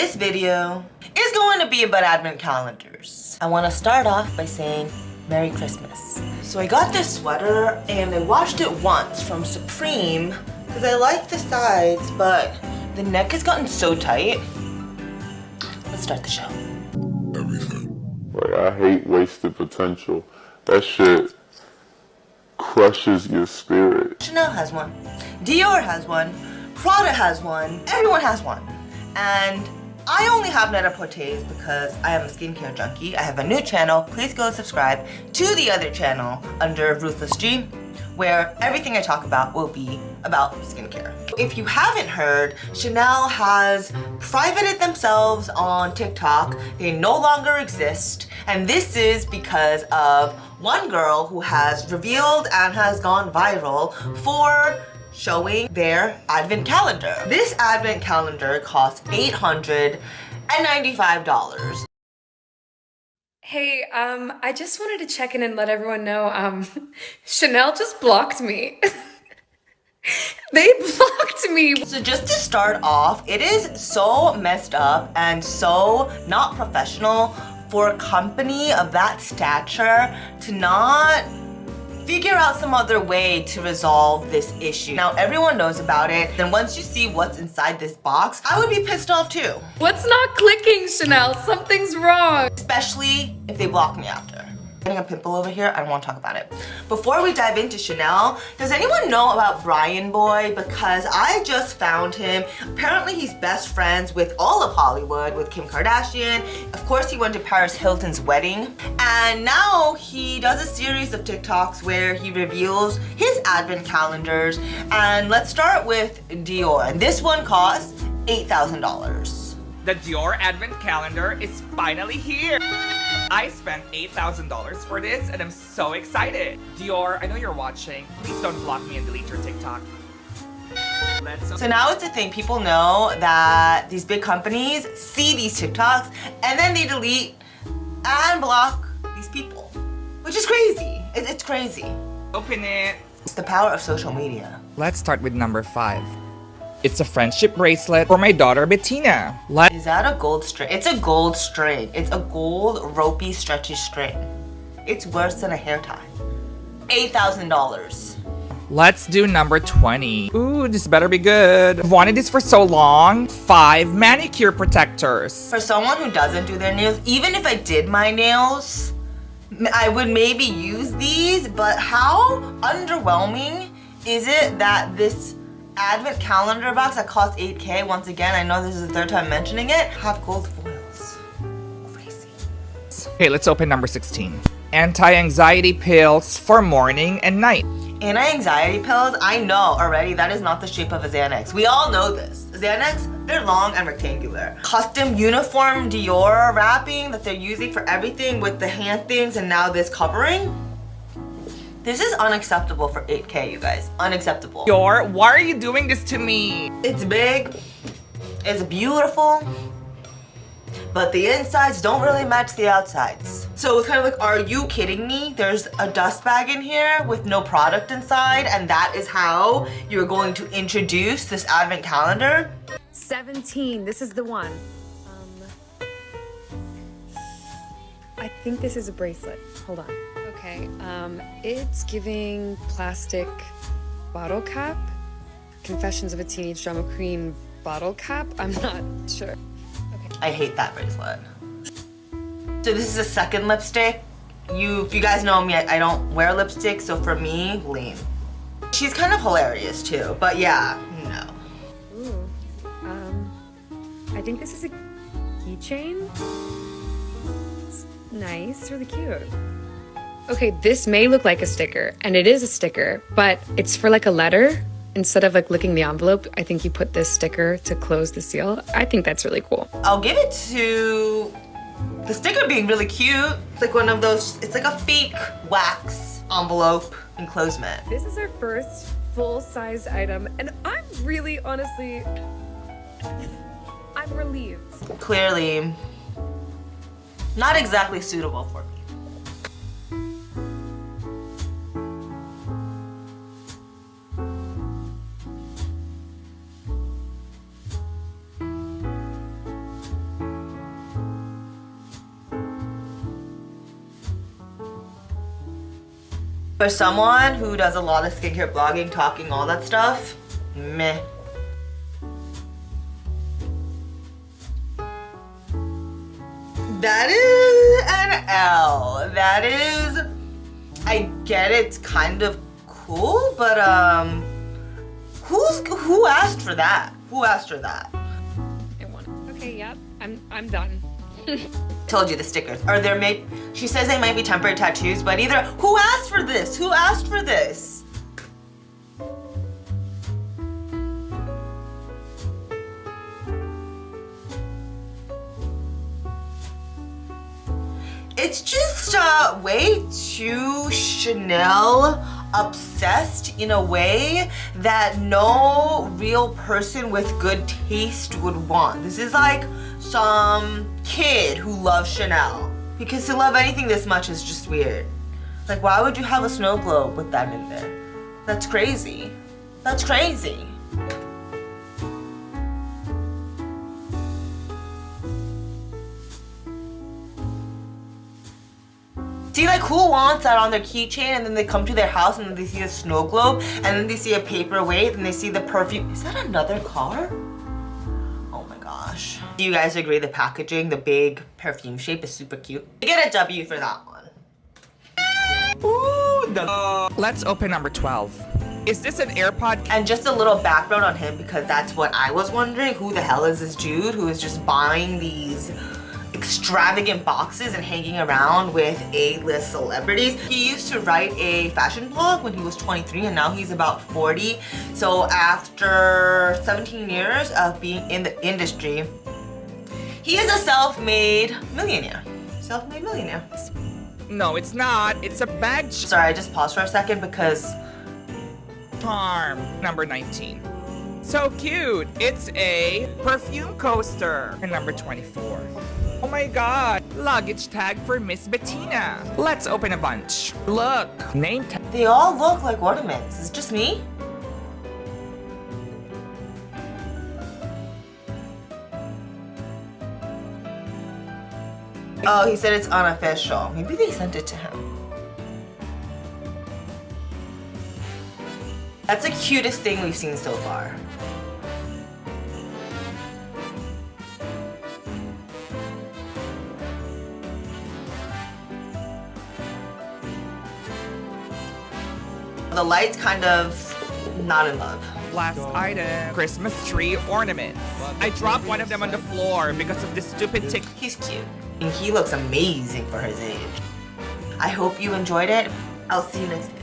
This video is going to be about advent calendars. I want to start off by saying Merry Christmas. So I got this sweater and I washed it once from Supreme because I like the sides, but the neck has gotten so tight. Let's start the show. Everything. Like, I hate wasted potential. That shit crushes your spirit. Chanel has one. Dior has one. Prada has one. Everyone has one. And I only have Net-a-Porter's because I am a skincare junkie. I have a new channel. Please go subscribe to the other channel under Ruthless G, where everything I talk about will be about skincare. If you haven't heard, Chanel has privated themselves on TikTok. They no longer exist. And this is because of one girl who has revealed and has gone viral for showing their advent calendar. This advent calendar costs $895. Hey, I just wanted to check in and let everyone know, Chanel just blocked me. They blocked me. So just to start off, it is so messed up and so not professional for a company of that stature to not figure out some other way to resolve this issue. Now everyone knows about it, then once you see what's inside this box, I would be pissed off too. What's not clicking, Chanel? Something's wrong. Especially if they block me after. Getting a pimple over here, I don't want to talk about it. Before we dive into Chanel, does anyone know about Brian Boy? Because I just found him. Apparently he's best friends with all of Hollywood, with Kim Kardashian. Of course he went to Paris Hilton's wedding. And now he does a series of TikToks where he reveals his advent calendars. And let's start with Dior. And this one costs $8,000. The Dior Advent Calendar is finally here! I spent $8,000 for this and I'm so excited! Dior, I know you're watching. Please don't block me and delete your TikTok. So now it's a thing. People know that these big companies see these TikToks and then they delete and block these people. Which is crazy. It's crazy. Open it. It's the power of social media. Let's start with number 5. It's a friendship bracelet for my daughter Bettina. Is that a gold string? It's a gold string. It's a gold ropey stretchy string. It's worse than a hair tie. $8,000. Let's do number 20. Ooh, this better be good. I've wanted this for so long. 5 manicure protectors. For someone who doesn't do their nails, even if I did my nails, I would maybe use these, but how underwhelming is it that this advent calendar box that costs $8K, once again, I know this is the third time mentioning it, have gold foils. Crazy. Okay, let's open number 16. Anti-anxiety pills for morning and night. Anti-anxiety pills, I know already that is not the shape of a Xanax. We all know this. Xanax, they're long and rectangular. Custom uniform Dior wrapping that they're using for everything with the hand things and now this covering. This is unacceptable for 8K, you guys. Unacceptable. Dior, why are you doing this to me? It's big, it's beautiful, but the insides don't really match the outsides. So it's kind of like, are you kidding me? There's a dust bag in here with no product inside, and that is how you're going to introduce this advent calendar? 17, this is the one. I think this is a bracelet. Hold on. Okay, it's giving plastic bottle cap. Confessions of a Teenage Drama Queen bottle cap. I'm not sure. Okay. I hate that bracelet. So this is a second lipstick. If you guys know me, I don't wear lipstick, so for me, lame. She's kind of hilarious too, but yeah, no. Ooh, I think this is a keychain. It's nice, really cute. Okay, this may look like a sticker, and it is a sticker, but it's for like a letter. Instead of like licking the envelope, I think you put this sticker to close the seal. I think that's really cool. I'll give it to the sticker being really cute. It's like one of those, it's like a fake wax envelope enclosement. This is our first full-size item, and I'm really, honestly, I'm relieved. Clearly, not exactly suitable for me. For someone who does a lot of skincare blogging, talking, all that stuff, meh. That is an L. That is, I get it's kind of cool, but who asked for that? Who asked for that? I want it. Okay, yep. I'm done. Told you the stickers. Are there she says they might be temporary tattoos, but either who asked for this? Who asked for this? It's just way too Chanel obsessed in a way that no real person with good taste would want. This is like some kid who loves Chanel. Because to love anything this much is just weird. Like, why would you have a snow globe with that in there? That's crazy. That's crazy. See, like, who wants that on their keychain and then they come to their house and then they see a snow globe and then they see a paperweight and they see the perfume. Is that another car? Oh my gosh. Do you guys agree the packaging, the big perfume shape is super cute? I get a W for that one. Ooh, let's open number 12. Is this an AirPod? And just a little background on him because that's what I was wondering. Who the hell is this dude who is just buying these extravagant boxes and hanging around with A-list celebrities? He used to write a fashion blog when he was 23 and now he's about 40. So after 17 years of being in the industry, he is a self-made millionaire. Self-made millionaire. No, it's not. It's a bag Sorry, I just paused for a second because charm. Number 19. So cute. It's a perfume coaster. And number 24. Oh my god. Luggage tag for Miss Bettina. Let's open a bunch. Look. Name tag. they all look like ornaments. Is it just me? Oh, he said it's unofficial. Maybe they sent it to him. That's the cutest thing we've seen so far. The light's kind of not in love. Last item. Christmas tree ornaments. I dropped one of them on the floor because of this stupid tick. He's cute. And he looks amazing for his age. I hope you enjoyed it. I'll see you next time.